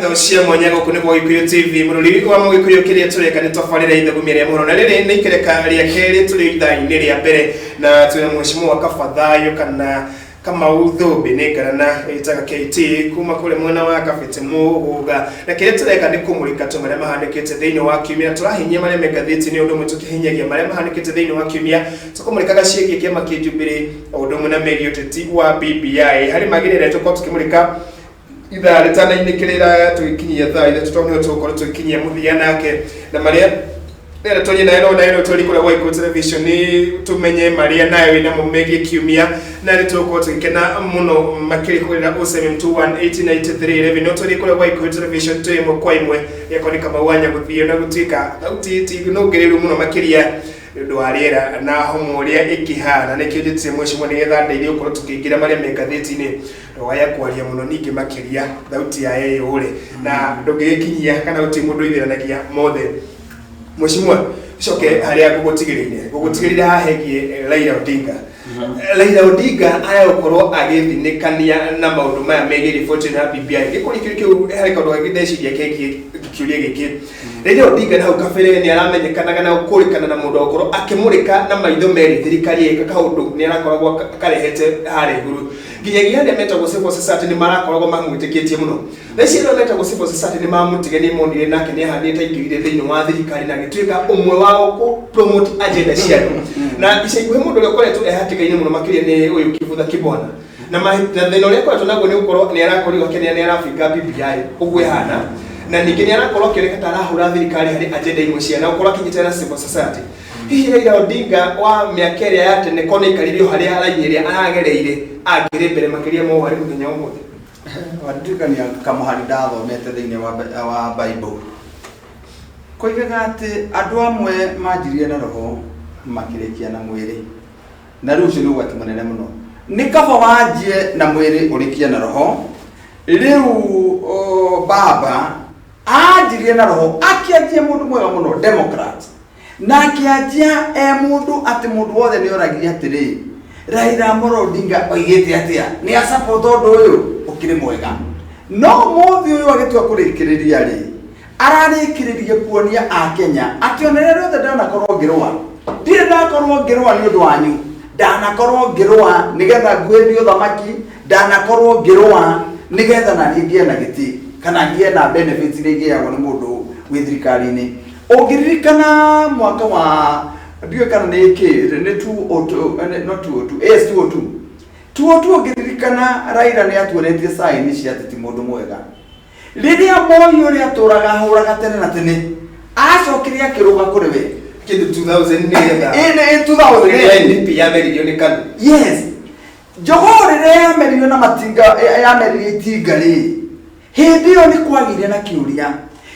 ngatho cia mwanya guku ni Gikuyu TV mururi wa Gikuyu kiria tureka ni tofalira ithugumia ria muhoro na riri ni ikereka ria keri turi ithaini ria mbere na tuna mheshimiwa Kabathayo kana kama udhobe negarana itaga KT kuma kule mwana wa Kafete Muguga na kile tureka ni kumurika tumare mahandikite thiini wa kiumia turahinyia mare megathiti ni undu mwe tukihinyagia mare mahandikite thiini wa kiumia tukumurika gaciege kiama kijubiri undu mwe na merioteti wa BBI hari magirire tukwa tukimurika itha retana inikirira tukinyia thaa ile tutone tukora tukinyia muthia nake na maria nera tonye nayo tuli kula Gikuyu television ni tumenye maria nayo ina mumegie kiumia na ritoko tukena muno makiri kulira useme mtu 1893 no tuli kula Gikuyu television tuyemo kwa imwe yakoni kama wanya guthio na gutika utiti no gereru muno makiria ndwariera na homoria ikihana nekiditse mheshimiwa ni ethanda ile ukoro tukigira maria megatheti ni waya kwaria muno ningi makiria thauti ya yeye ule na ndogikinyia kana uti mundu ithiranagia mothe mheshimiwa coke haria gugutigirire hahegie Raila Odinga Raila Odinga aya ukoro agithinikania na maundu maya megie report na BBI gikurikirikio hari kaundu githeciria keki kiuria giki Raila Odinga na ukafere ni aramenyekanaga na ukurikana na mundu ukoro akimurika na maitho meri thirikari eka kaundu ni arakoragwo karehete hari iguru nginyagia ndia metagwo civil society ni marakoragwo mamwitikitie muno theci ino metagwo civil society ni mamutigania monire nake ni ahandite ingirire thiini wa thirikari na gituika umwe wao ku promote agenda ciao na icegwe mundu ule koretwo ehatikaine muno makiria ni uyu Kivutha Kibwana na thina uria koretwo naguo ni ukorwo ni arakorirwo kenia ni arafika BBI ugwe hana na ningi ni arakorwo kireka tarahura thirikari hari agenda imwe cia na ukorwo kinyite na civil society hihi Raila Odinga wa miaka iria ya tene kone ikaririo hari aranyiria aragereire agire mbere makiria mo hari muthenya umwe wadirikania kamuhari ndathomete thiini wa Bible koigaga ati andu amwe manjirie na roho makirikia na mwiri na riu ucio ni ugwati munene muno ni kaba wanjie na mwiri urikia na roho riu baba anjirie na roho akianjie mundu mwega muno Democrat na akianjia mundu ati mundu wothe ni oragia atiri Raila Amolo Odinga oigete atia ni a support undu uyu ukiri mwega no muthi uyu agitua kurikiriria ri ararikiririe kuonia a Kenya ati onerero the dana korwo ngirwa ndire ndakorwo ngirwa ni undu wanyu ndanakorwo ngirwa nigetha ngwendio thamaki ndanakorwo ngirwa nigetha na ngie na giti kana ngie na benefits iria ni mundu wi thirikari-ini ungiririkana mwaka wa ndiyo kana ni 202 not 202 202 ungiririkana Raila ni atuonetie sign cia ati mundu mwega riria Moi uri aturaga huraga tene na tene acokiria kiruga kuri we kindu 2000 ni in 2000 NDP ya meridioni kan yes jogorire ya meridioni na matinga ya meridioni tigari hindi yo ni kwagire na kiuria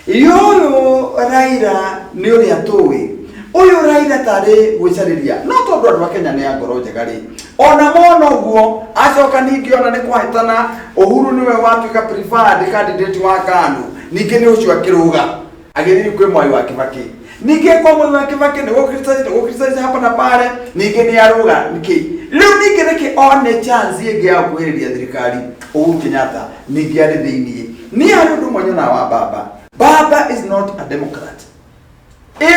yoyo Raila ni uri atowe uyu Raila tari gwicariria no tondu andu a Kenya ni angoro njegari ona mono guo acoka ningi ona ni kwahitana Uhuru niwe watuika preferred candidate wa KANU ningi ni ucio akiruga agiriri kwi Mwai wa Kibaki ningi kwa Mwai wa Kibaki ni gukriticize hapa na pale ningi ni aruga niki riu ningi niki one chance ingi ya kuhiriria thirikari Uhuru Kenyatta ningi ari thiini ni andu mwanyona wa baba is not a Democrat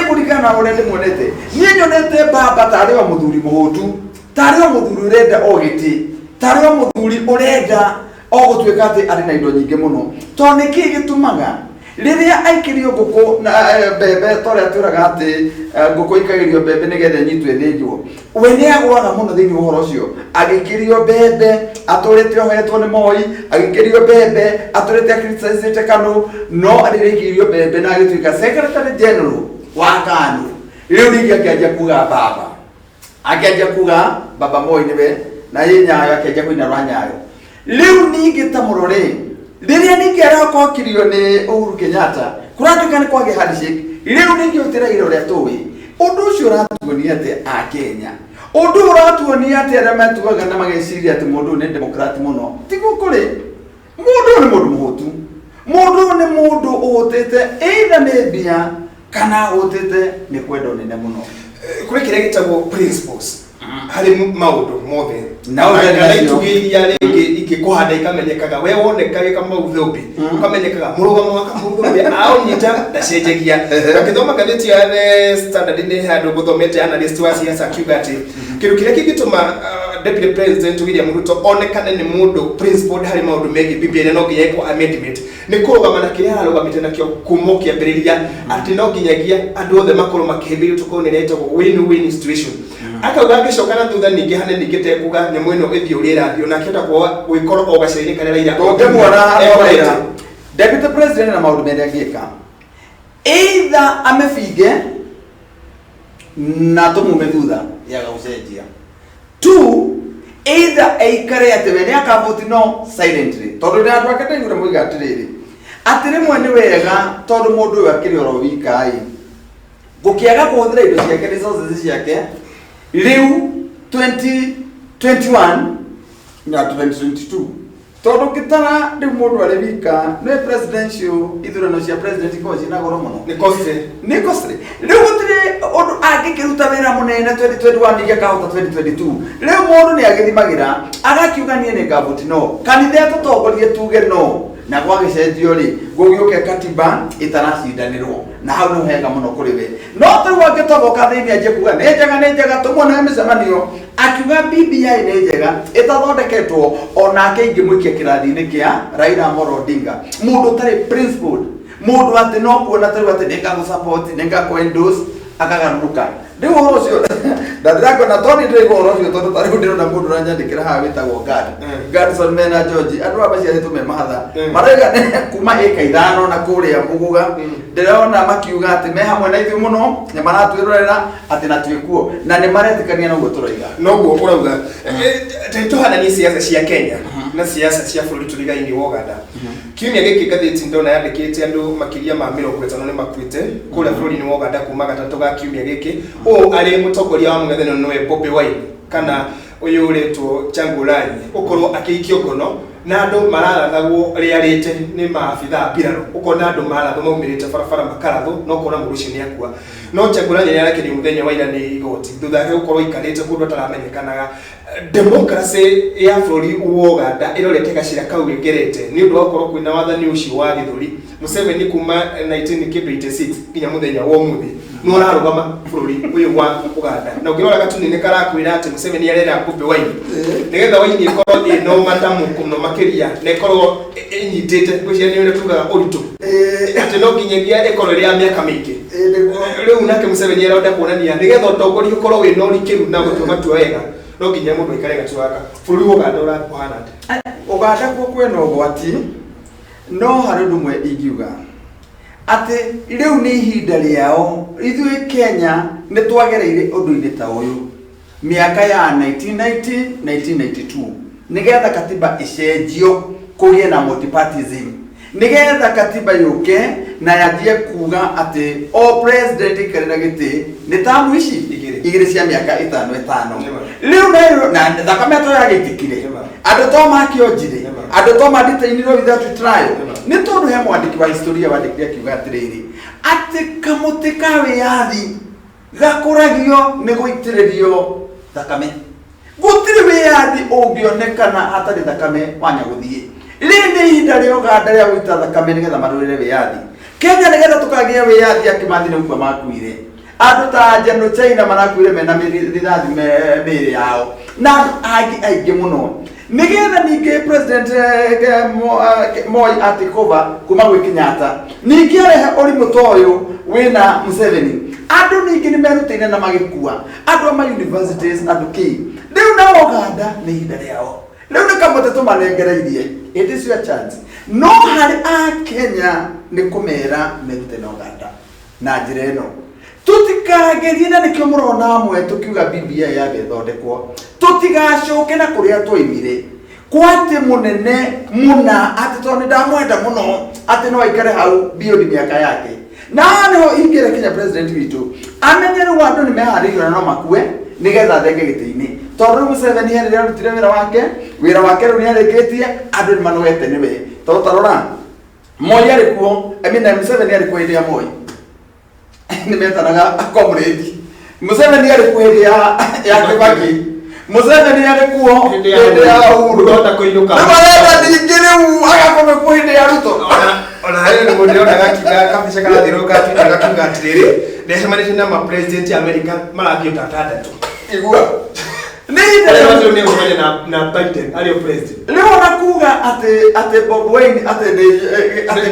kurigana na urende mwonete ni nyonete baba tari wa muthuri muhutu tari wa muthuri urenda ogiti tari wa muthuri urenda ogutweka ati ari na indo nyingi muno to niki gitumaga riria aikirio nguku na bebe tore aturaga ati nguku ikagirio bebe nigethe nyitwe thinjwo we ni agwaga muno thiini uhoro ucio agikirio bebe aturete ohetwo ni Moi agikirio bebe aturete criticize KANU no arikirio bebe na agitwika secretary general wa KANU riu ningi akianjia kuga baba akianjia kuga baba Moi niwe na yenyayo akianjia kuina rwanyayo riu ningi ta murore riria ningi arako kirio ni Uhuru Kenyatta kuratuka ni kwage handshake riu ningi utira iro ria tuwi undu ucio ratuonia ati a Kenya undu uratuonia ati ara matuaga na mageciria ati mundu ni Democrat muno tigo kuri mundu ni mundu muhutu mundu ni mundu utete either ni bia kana utete ni kwenda nene muno kuri kire gitagwo principles hari maundu mothe na ugari tugiria ringi ingikuhanda ikamenyekaga we wonekaga kama uthumbi ukamenyekaga murugamo wa kamurugamo au nyita ndacenjegia akithoma gatheti ya The Standard ni handu guthomete analyst wa siasa akiuga ati kiru kiria kingituma Deputy President William Ruto onekane ni mundu principled hari maundu megi BBI no nginya iko amendment ni kurugama na kiria arugamite nakio kumo kiambiriria ati no nginyagia andu othe makoro makihimbirio tukone ni etagwo win-win situation akauga ngicokana thutha ningi hanene ngite kuga nyamwe no ithii uri radio na kienda kwa gwikoro ogacini kana Raila Raila Deputy President na maundu meri angika either amefige na tumume thutha ya gaucenjia two either aikare ati we ni akavoti no silently tondu ni andu akete ngure muiga atiriri atire mwene wega tondu mundu uyu akiri oro wikai gukiaga kuhuthira indo ciake resources ciake riu 2021 na 2022 tondu kitara riu mundu ari wika ni presidential ithurano cia president ko cina goro muno ni costly riu gutire undu angikiruta wira munene 2021 nige kahota 2022 riu mundu ni agithimagira agakiuga nie ni gavoti no kanitha tutongorie tuge no na kwa gicenjio ri gugiuke katiba itaracindanirwo na hau no hega muno kuri we no tu wangitoboka thiini aje kuga ni njega tumona micemanio akiuga BBI ni njega itathondeketwo onake ingimwikia kirathi-ini kia Raila Amolo Odinga mundu tari principled mundu ati no kuona tari ati ninga go support ninga ko endorse akagaruka riu horo ucio ndathirako na toni ndiri horo ucio tondu tari ndiro na mundu ranyandikira ha witagwo Gadson Mena George andu abaciarĩtwo me mahatha maraiga kuma eka ithano na kuria muguga ndirona makiuga ati me hamwe na ithuĩ muno ni maratwirorera ati na twikuo na ni maretikania noguo turaiga noguo urauga tuhana ni siasa cia Kenya na siasa cia bũrũri tũrigaine wa Uganda kiumia gĩkĩ ngathĩti ndona yandĩkĩte andũ makiria ma 50 ni makuĩte kũrĩa bũrũri-inĩ wa Uganda kuma gatatũ ga kiumia gĩkĩ arĩ mũtongoria wa mũng'ethanĩro nĩwe Bobi Wine kana uyu uretwo Changulanyi ukorwo akiikio ngono na andu mararathagwo riarite ni maabitha mbiraro ukona andu marathwo maumirite barabara makaratho no kona muruci ni akua no Changulanyi ni arakeni muthenya wa ira ni igoti thutha ya ukorwo ikarite kundu ataramenyekanaga democracy ya bũrũri wa Uganda irorete gacira kau gegerete ni undu wa ukorwo kwina wathani ucio wa githuri Museveni kuma 1986 kinya muthenya wa umuthi no ararugama bũrũri uyu wa Uganda na ukirora gatunine karakwira ati Museveni arera Bobi Wine nigetha Wine ikorwo ino matamu kuno makiria na ikorwo inyitite gwicia ni ure tuga uritu ati no nginyagia ikorwo ria miaka mingi riu nake Museveni arenda kuonania nigetha utongoria ukorwo wina urikiru na gutuma tu wega no nginya mundu ikare gatuaka bũrũri wa Uganda urakuhana Uganda kwa kwena ugwati no hari ndumwe ingiuga ati riu ni ihinda riao ithuĩ Kenya ni twagereire undu-ini ta uyu miaka ya 1990 1992 nigetha katiba icenjio kugie na multipartyism nigetha katiba yuke na yathie kuga ati o president ikarira giti ni tamu ici igiri cia miaka 5 riu na thakame to yagitikire andu to makionjire andu to maditainirwo without trial ni tondu he mwandiki wa historia wandikire kiuga atiriri ati kamuti ka wiyathi gakuragio ni guitiririo thakame gutire wiyathi ungionekana hatari thakame wanya guthie rindi ihinda ria Uganda ria guita thakame nigetha marurire wiyathi Kenya nigetha tukagia wiyathi akimathi ni kwa makuire andu ta General China marakuire mena rithathi meri yao na aingi muno nigetha ningi president Moi atikova kuma gwi Kenyatta ningi arehe urimu toyo wina Museveni andu ningi ni merutine na magikua andu ma universities andu ki riu na Uganda ni ihinda riao riu ni kamote tumanengereirie it is your chance no hari a Kenya ni kumera merute na Uganda na njira ino tutikagerie na nikio murona amwe tukiuga BBI yagethondekwo tutigacoke na kuria twaimire kwate munene muna ati toni ndamwenda muno ati no aikare hau biodi miaka yake na niho ingire Kenya president witu amenyere wandu ni meharirio no makue nigetha thenge giti-ini tondu Museveni he riria rutire wira wake riu ni arikitie andu ni manogete niwe tondu tarora Moi ari kuo Museveni ari kuo iria Moi ni metanaga comrade Museveni ari kuo iria ya Kibaki Museveni alikuwa hende ya uhuru hata kuinuka na wala ndingine agakome ku hende ya Ruto ona hayo ni ndio ndagakiga kabisa kana thiroka ndagakiga atiriri ndecemanirie na ma president America maragio tatatu igua ni ndio ni mmoja na Biden alio president leo nakuga ate Bob Wine ate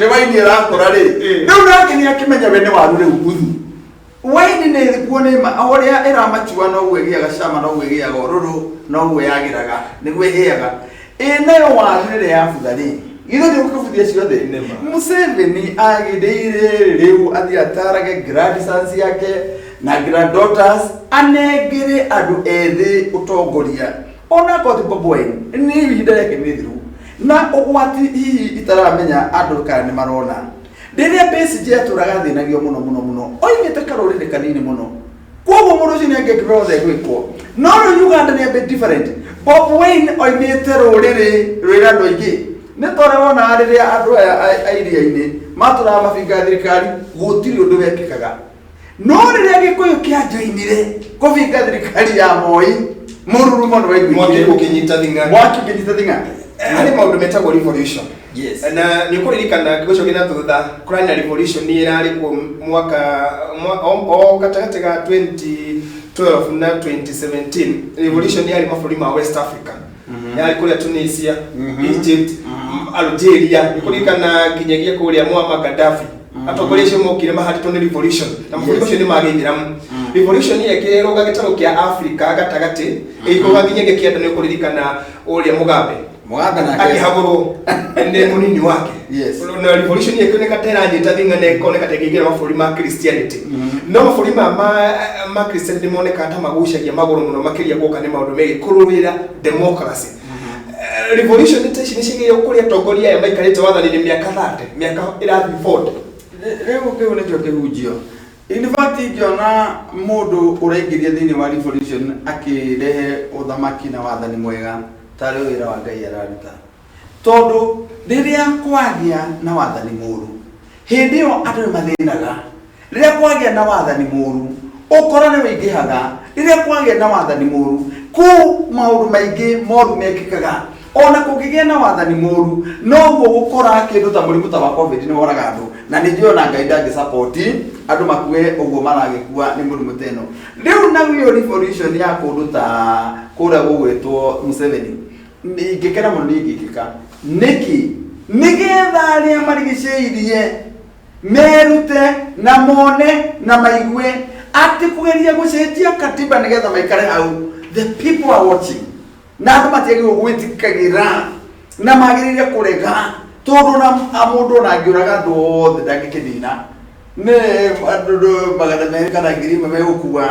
Wine rakora ri leo nake ni akimenya bene waru ri uguthu Wine ne kuone ma oria era machua no gwegia gacama no gwegia goruru no gweyagiraga ni gwehiaga nayo waru ri ya buthari itho ndio kufuthia ciothe Museveni agideire riu athi atarage grandsons yake na granddaughters anegere andu ethi utongoria ona ko Bob Wine ni ihinda rĩake nĩ thiru na ũgwati hihi itaramenya andũ kana nĩ marona rĩrĩa Besigye atũraga thĩnagio mũno oimĩte karũrĩrĩ kanini mũno koguo mũndũ ũcio nĩ angĩkĩrwo othe gwĩkwo no rĩu Uganda nĩ a bit different Bob Wine oimĩte rũrĩrĩ rwĩna andũ aingĩ nĩ tondũ wona rĩrĩa andũ a iria-inĩ matũraga mabinga thirikari gũtirĩ ũndũ wekĩkaga no rĩrĩa Gĩkũyũ kĩanjoinire kũbinga thirikari ya Moi mururumo no waigwire mwaki ukinyita thinga ari maundu metagwo revolution yes na ni kuririkana gĩgoco gina thutha kurani revolution ni irari ku mwaka gatagati ga 2012 na 2017 revolution yari mabũrũri ma West Africa yari kuria Tunisia Egypt Algeria ni kuririkana kinyagia kuria Muammar Gaddafi atongoria cio mokire mahatitwo ni revolution na mabũrũri macio ni magĩithĩramu revolution yake roga gĩtarũ kĩa Africa gatagati ĩikoga nginya gĩkĩenda nĩ kuririkana ũrĩa Mugabe na akihagũrwo nĩ mũnini wake yes na revolution yake nĩ katera nyita thinga nĩ koneka tegĩgĩra mabũrũri ma Christianity no mabũrũri ma Christianity moneka ta magucagia magũrũ mũno makĩria gũka nĩ maũndũ megiĩ kũrũĩrĩra democracy revolution nĩ taici nĩ cigĩrĩirwo kũrĩa atongoria aya maikarĩte wathani-inĩ mĩaka 30 mĩaka ĩrathiĩ 40 rĩu kĩu nĩkĩo kĩhunjio in fact ingĩona mũndũ ũraingĩria thĩinĩ wa revolution akĩrehe ũthamaki na wathani mwega tarĩ wĩra wa Ngai araruta tondũ rĩrĩa kwagĩa na wathani mũru hĩndĩ ĩyo andũ nĩ mathĩnaga rĩrĩa kwagĩa na wathani mũru ũkora nĩ wĩingĩhaga rĩrĩa kwagĩa na wathani mũru kũ maũndũ maingĩ moru mekĩkaga ona kũngĩgĩa na wathani mũru no gũkora kĩndũ ta mũrimũ ta wa COVID nĩ woraga andũ na nĩ njũona Ngai ndangĩ support andũ makue ũguo maragĩkua nĩ mũrimũ teno rĩu naguo revolution ya kũndũ ta kũrĩa gũgwĩtwo Museveni ingĩkena mũno nĩ ingĩkĩka nĩkĩ nĩgetha arĩa marigicĩirie merute na mone na maigue atĩ kũgeria gũcenjia katiba nĩgetha maikare hau the people are watching na andũ matiagĩrĩirwo gwĩtĩkagĩra na magĩrĩire kũrega tondũ na mũndũ ona angĩũraga andũ othe ndangĩkĩnina nĩ andũ magana merĩ kana ngiri ĩmwe megũkua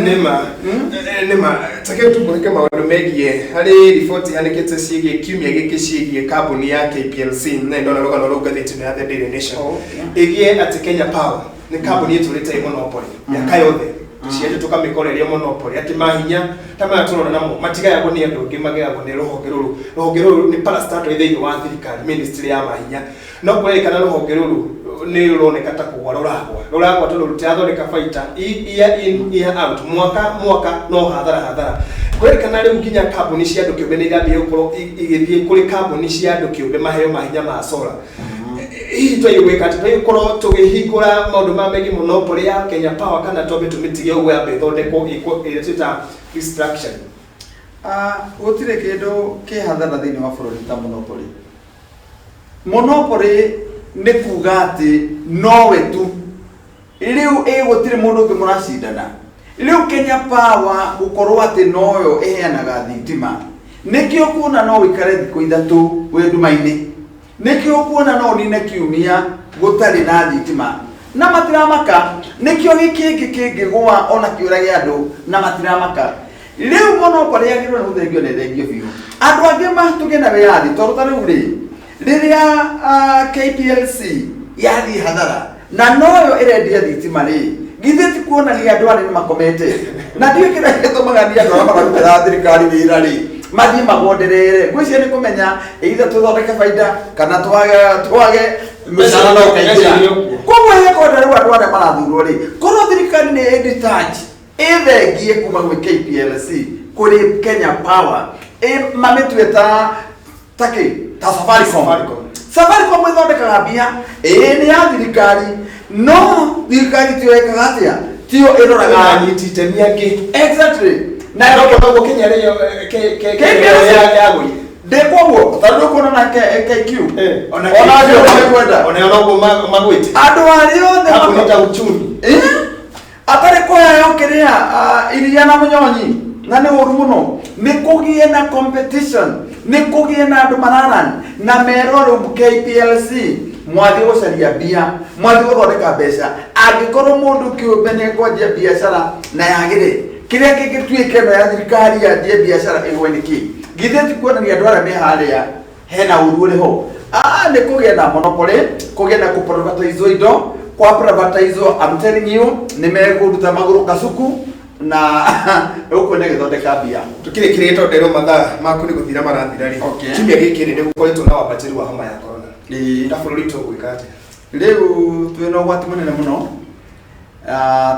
nĩma take tũmũrĩke maũndũ megiĩ harĩ riboti yanĩkĩte ciĩgiĩ kiumia gĩkĩ ciĩgiĩ kambuni ya KPLC na ndona rũgano rũu ngathĩti-inĩ ya The Daily Nation ĩgiĩ atĩ Kenya Power nĩ kambuni ĩtũrĩte monopoly mĩaka yothe ciende tukamikoreria monopoly ati mahinya tama turona namo matigayagwo ni andu ngi magayagwo ni ruhonge ruru ni parastatal thĩinĩ wa thirikari ministry ya mahinya no kwerekana ruhonge ruru ni ruroneka ta kugwa ruragwa tondu rutiathondeka baita year in year out mwaka no hathara kwerekana rĩu nginya kambuni cia andũ kĩũmbe nĩ irathiĩ gũkorwo igĩthiĩ kũrĩ kambuni cia andũ kĩũmbe maheo mahinya ma solar hii twaiweka ati twakorwo tugihingura maundu ma megi monopoly ya Kenya Power kana tobe tumitige uwe abe thondeko ita restructure gutire kindu kihathara thiini wa bururi ta monopoly ni kuga ati nowe tu riu gutire mundu ungi muracindana riu Kenya Power gukorwo ati noyo iheanaga thitima nikio kuona no wikare thikũ ithatu wi nduma-ini nikio kuona no nine kiumia gutari na thitima na matiramaka nikio giki kingigwa ona kiurage andu na matiramaka riu monopoly yagirwo ni guthengio ne thengio biu andu angi mahatuge na wiathi tondu ta riu riria KPLC yathi hathara na noyo irendia thitima ri githeti kuona ni andu ari makomete na ndio kira gitumaga ni andu mararuta thirikari wira ri mathi magonderere gwĩcia nĩ kũmenya either tũthondeke baida kana twage mĩcara no kaingĩra koguo yekonda rĩu andũ arĩa marathurwo rĩ korwo thirikari nĩ detach ĩthengie kuma gwĩ KPLC kuri Kenya Power mametweta take ta Safaricom ithondekaga mbia ni ya thirikari no thirikari tioekaga atia tio iroraga nyitite miangi exactly na ndio Kenya leo ya goi Dekowo tado kuna na KQ ona kwenda ona ugo magwiti adu alione hakunita uchumi atare koya yokeria iriana munyonyi na ne oru muno ni kugie na competition ni kugie na andu mararan na meroro KPLC mwathi gucaria bia mwathi guthondeka mbeca angikorwo mundu kiumbe ni kwanjia biashara na yagire kiria kingituike no ya thirikari ya biashara igwe niki githeti kuona ni andu ara me haria hena urure ho ni kugia na monopoly kugia na kuprivatize indo kwa privatize I'm telling you ni meguruta maguru kasuku na uko ne githondeka bia tukire kireto ndero mathaa maku ni guthira marathira ri kimia giki ni gukoretwo na wabatiri wa homa ya corona ta bururi to gwikate riu twina gwati munene muno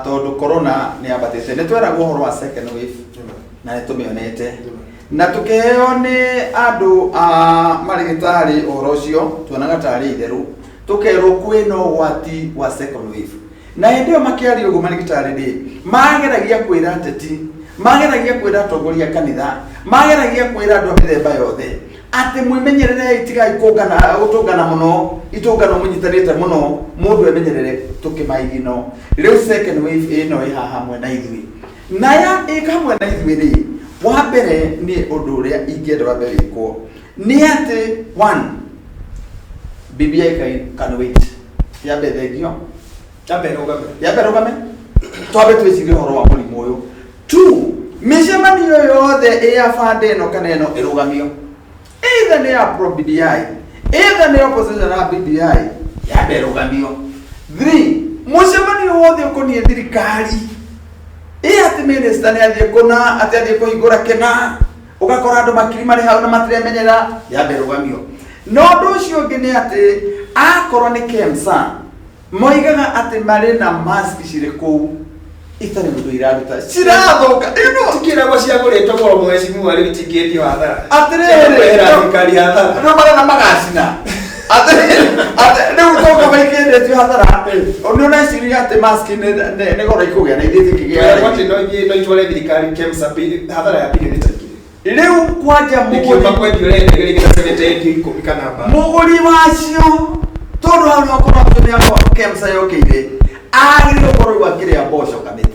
tondu corona ni abatite ni tweragwo horo wa second wave na ni tumionete na tukiheo ni andu marigitari horo ucio tuonaga tari itheru tukerwo kwina gwati wa second wave na ndio makiari ugo marigitari ndi mageragia kwira ateti mageragia kwira atongoria kanitha mageragia kwira andu mithemba yothe ati mwimenyerere itiga ikogana utungana muno itungana munyitanite muno mundu emenyerere tukimaigino riu second wave ino iha hamwe na ithui na ya ikamwe na ithui ri wa mbere ni undu uria ingienda wa mbere iko ni ati one BBI can wait ya bethegio ya berogame twabe twicirie horo wa mulimu uyu two mishemanio yothe ya fande no kana eno irugamio either ni ya pro BBI either ni opposition ya BBI ya berugamio three mushemanio wothe ukoniye thirikari ati minister ni athie kuna ati athie kuhingura kena ugakora andu makiri mari hau na matiremenyera ya berugamio no nducio ngi ni ati akorwo ni KEMSA moigaga ati mari na mask cire kuu itare mundu iraruta cirathoka ino tikiragwo ciaguritwo goro mwecimu ari bitingirio hathara atirere thirikari hathara no mara na magacina atirere riu toka baikende tu hathara ono na ciria ati mask ne goro ikugia na ithiti kigia wati no itwale thirikari KEMSA hathara ya bilioni riu kwanja muguri wacio tondu hau no korwo atumia KEMSA yokeire agire korwo wakiria mboco kamiti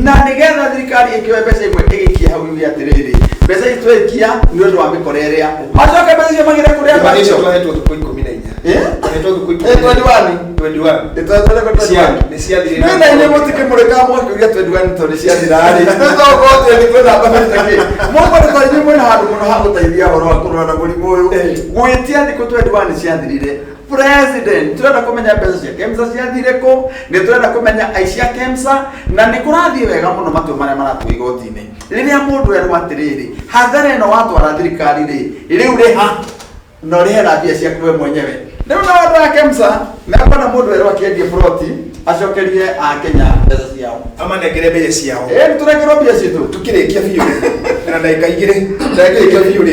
na nigetha thirikari ikiwe mbeca imwe igikia hau iwi atiriri mbeca itwekia ni undu wa mikorerea macoke mbeca cia magire kuria manisho twahetwo thuku 14 twahetwo thuku 21 ni ciathire na ine mutike mureka mwakiuria 21 tondu ciathirari tutogote ni kwenda mbere moko kwa nyimwe na handu muno ha gutaithia horo wa kurora na murimu uyu gwitia thiku 21 ciathirire president turenda kumenya mbeca cia KEMSA ciathire ku ni turenda kumenya aicia KEMSA na ni kurathie wega muno matu maria maratu igotini riria mundu erwa atiriri hathara ino watwara thirikari riu riha no rihera bia cia kuwe mwenyewe riu na wandu wa KEMSA na mundu erwa kiendie ploti acokerie Kenya mbeca ciao amanengere mbeca ciao turengerwo bia citu tukirikia biu na ndagika igire ndagika biu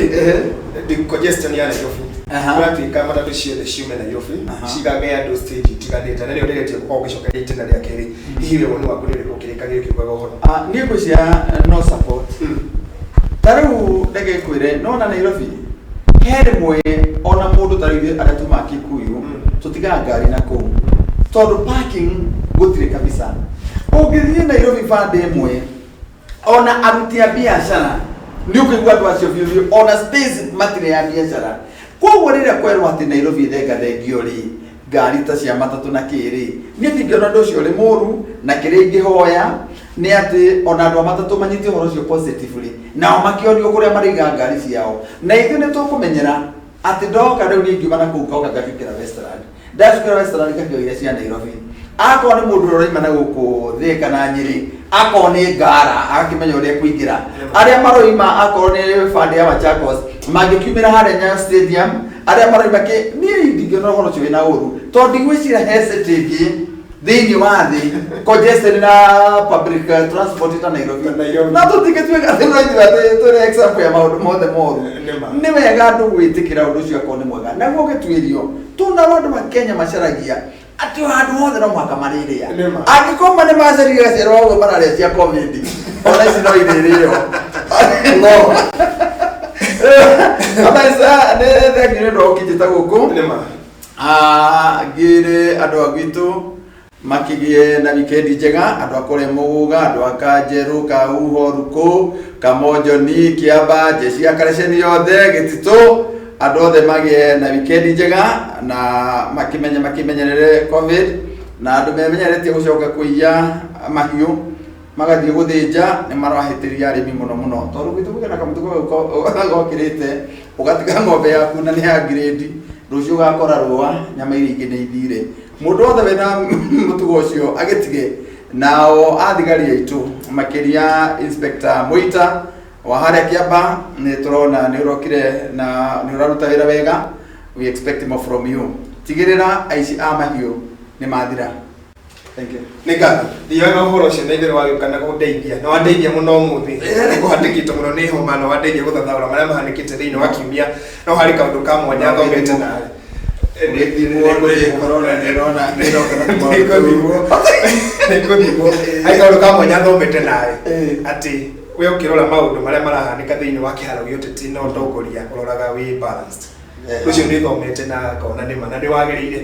the congestion ya Nairobi Watuika matatu ciothe ciume Nairobi cigage andu stage itiganite na rio ndiretie gukorwo gicokeria itena ria keri hihi we woni waku ndiriko kirikagio kiugaga uhoro ni ngwiciria no support tariu ndege kwire no na Nairobi here mwe ona mundu tariu aria tuma Kikuyu tutiga ngari na kuu tondu parking gutire kabisa ungithie Nairobi bande imwe ona aruti a biashara ni ukigwa andu acio biu ona space matire ya biashara kwa riria kwerwo ati Nairobi thengio ri ngari ta cia matatu na kiri ni thingiro ndo cio ri muru na kiri ingihoya ni ati ona andu matatu manyiti horo cio positively nao makionio kuria mariga ngari ciao na ithu ni tukumenyera ati ndoka riu ni ngiuma na kuu kauka ngakira restaurant ndacukira restaurant ngakira cia Nairobi ako ni mundu roima na guku thika na Nyeri ako ni ngara akimenya uria kuingira aria maroima ako ni bande ya Machakos magikiumira hare Nyayo stadium aria maroima ke ni ndigio no horo cio na uru to ndigwicira hesitate thĩinĩ wa thĩ congested na public transport ta Nairobi na tũtigĩtuĩka atĩ no ithuĩ atĩ tũrĩ example ya maũndũ mothe moru nĩ wega andũ gwĩtĩkĩra ũndũ ũcio akorwo nĩ mwega naguo ũgĩtuĩrio tuna andũ ma Kenya macaragia atĩ handũ hothe no mũhaka marĩrĩa angĩkorwo nĩ macerire gaciarwo ũguo mararĩa cia covid ona ici no irĩrĩo no Abaisa nĩ thengire ndo ũkĩnjĩta gũkũ ngĩrĩ andũ a gwitũ makĩgĩe na wikendi njega andũ a kũrĩa Mũgũga andũ a Kanjerũ Kauho Ruku Kamonjoni Kĩamba Jeshi ya Kareceni yothe Gĩtitũ andũ othe magĩe na wikendi njega na makimenyerere covid na andũ memenyeretie gũcoka kũiya mahiũ magathiĩ gũthĩnja nĩ marahĩtĩria arĩmi mũno tondũ gwitũ na kamũtugo gokĩrĩte ũgatiga ng'ombe yaku na nĩ ya grade rũciũ ũgakora rũa nyama iria ingĩ nĩ ithire mũndũ wothe wĩna mũtugo ũcio agĩtige nao athigari aitũ makĩria Inspector Mũita wa harĩa Kĩamba nĩ tũrona nĩ ũrokire na nĩ ũraruta wĩra wega we expect more from you tigĩrĩra aici a mahiũ nĩ mathira. Thank you. Nĩngatho thiaga ũhoro ũcio na ithuĩ wagĩũka na gũndeithia na wandeithia mũno ũmũthĩ nĩ kũhatĩkĩte mũno nĩ homa na wandeithia gũthathaũra marĩa mahanĩkĩte thĩinĩ wa kiumia no harĩ kaũndũ ka mwanya thomete nawe nĩkũthimwo harĩ kaũndũ ka mwanya thomete nawe atĩ we ũkĩrora maũndũ marĩa marahanĩka thĩinĩ wa kĩharo gĩa ũteti na ũtongoria ũroraga wĩ balanced Ucio nĩ thomete na kona nĩ mana nĩ wagĩrĩire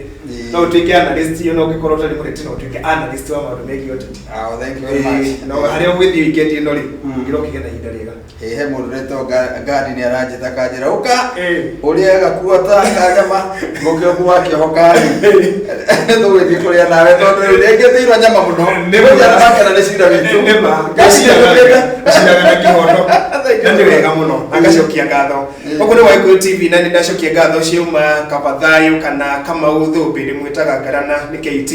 no ũtuĩke analyst no ũngĩkorwo ũtarĩ mũreti no ũtuĩke analyst wa maũndũ megiĩ ũteti. Thank you very much. No harĩa ũgĩthiĩ weekend ĩno rĩ ngĩrokĩge na ihinda rĩega he mũndũ retwo Gadi nĩ aranjĩta kanjĩra ũka ũrĩa gakuota kanyama ngũkĩoku wakĩhoka tũgũthiĩ kũrĩa nawe tondũ rĩngĩthĩirwo nyama mũno nĩgũthiana makena nĩ cira witũ gaciraga na kĩhoto na nĩ wega mũno agacokia ngatho ũguo nĩ Waigũrũ TV na nĩ ndacokia ngatho ciuma Kabathayo kana Kamau Thũmbĩ ndĩmwĩtaga Ngarana nĩ KT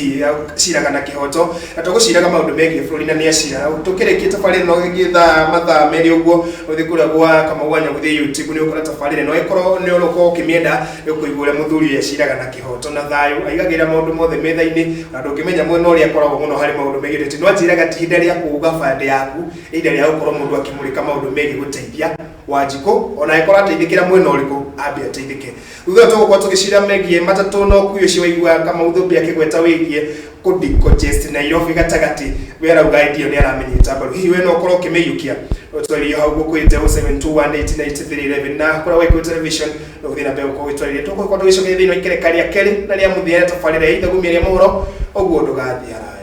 ciraga na kĩhoto na tũgũciraga maũndũ megiĩ bũrũri na nĩ acira tũkĩrĩkia tabarĩra no gĩtha mathaa merĩ ũguo ũthĩ kũrĩa gwa Kamau Wanyagũthĩ YouTube nĩ ũkora tabarĩra no ĩkorwo nĩ ũrũko ũkĩmĩenda ũkũigua ũrĩa mũthuri ũyũ aciraga na kĩhoto na thayũ aigagĩra maũndũ mothe metha-inĩ na ndũngĩmenya mwena ũrĩa akoragwo mũno harĩ maũndũ megiĩ ũteti no anjĩraga ti ihinda rĩa kũuga bande yaku ihinda rĩa gũkorwo mũndũ akĩmũrĩka maũndũ megiĩ gũteithia Wanjikũ ona ĩkorwo ateithĩkĩra mwena ũrĩkũ ambe ateithĩke thutha tũgũkorwo tũgĩcira megiĩ matatũ no kuĩ ũcio waigua Kamau Thũmbĩ akĩgweta wĩgiĩ kũdecongest Nairobi gatagatĩ we arauga idio nĩ aramenyete mbaru hihi we no ũkorwo ũkĩmĩiyũkia ũtwarĩrio hau gũkwĩte 0721898311 na kũrĩa Waigũrũ television no gũthiĩ na mbere gũkorwo ũtwarĩrio tũgũkorwo tũgĩcokia thĩinĩ wa ikereka rĩa kerĩ na rĩa mũthia tabarĩra ya ithagumia rĩa mohoro ũguo ndũgathiĩ